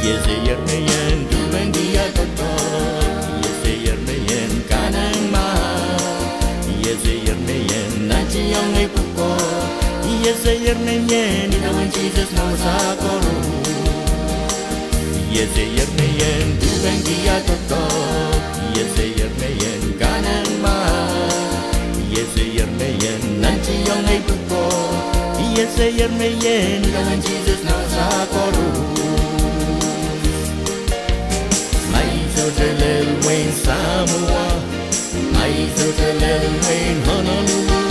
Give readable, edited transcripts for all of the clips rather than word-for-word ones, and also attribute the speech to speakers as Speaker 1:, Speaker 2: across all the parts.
Speaker 1: Yeseyermeyen dubengiya toto Yeseyermeyen kanangma Yeseyermeyen nachiyong ay puko Yeseyermeyen inawan Jesus no sakoro Yeseyermeyen dubengiya toto Yeseyermeyen kanangma Yeseyermeyen nachiyong ay puko Yeseyermeyen inawan Jesus no sakoro Lil Wayne Samoa, Lil Wayne Honolulu,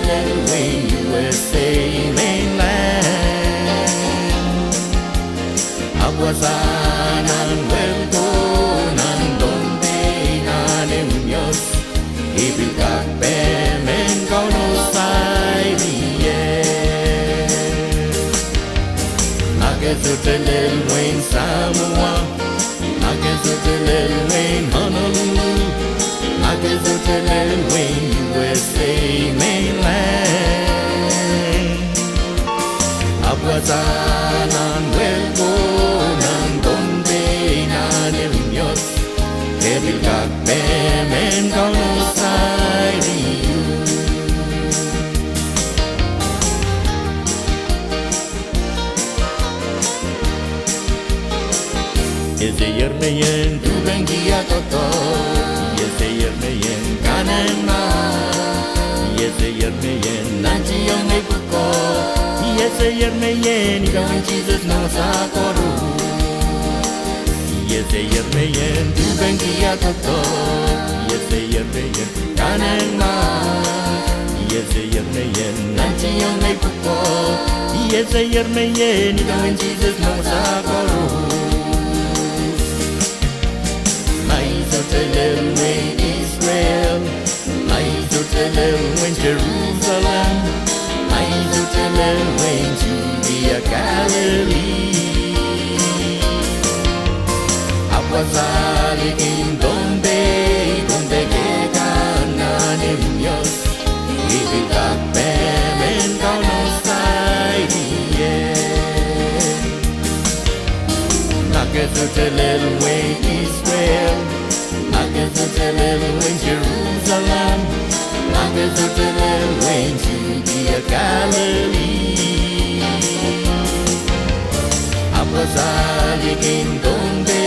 Speaker 1: Lil Wayne USA mainland. Aguasanan welko nan donde nanimyos, ibigak bemen kono sairie. Lil Wayne Samoa. Lil Wayne Honolulu, Lil Wayne USA mainland. Aguasanan welko nan donde nanimyos, kebilkak bemen kono sairie. Yeseyermeyen dubengiya toto Yeseyermeyen kanema Yeseyermeyen nanchiyong ay puko Yeseyermeyen ikawan Jesus no sakoro Yeseyermeyen dubengiya toto Yeseyermeyen kanema Yeseyermeyen nanchiyong ay puko Yeseyermeyen ikawan Jesus no sakoro Lil Wayne Israel, Lil Wayne Jerusalem, Lil Wayne Judea Galilee. Aguasalikin donde quedan animios, ibigak bemen kono sairie. Lil Wayne Israel, Lil Wayne Jerusalem, Lil Wayne Judea Galilee. Aguasalikin donde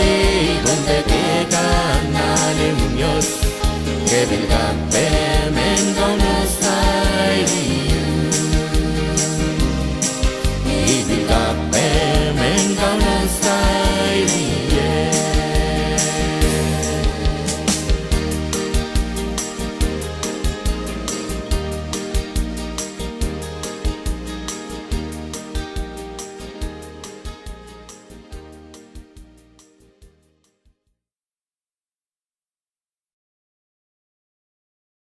Speaker 1: quedan animios, kebilkak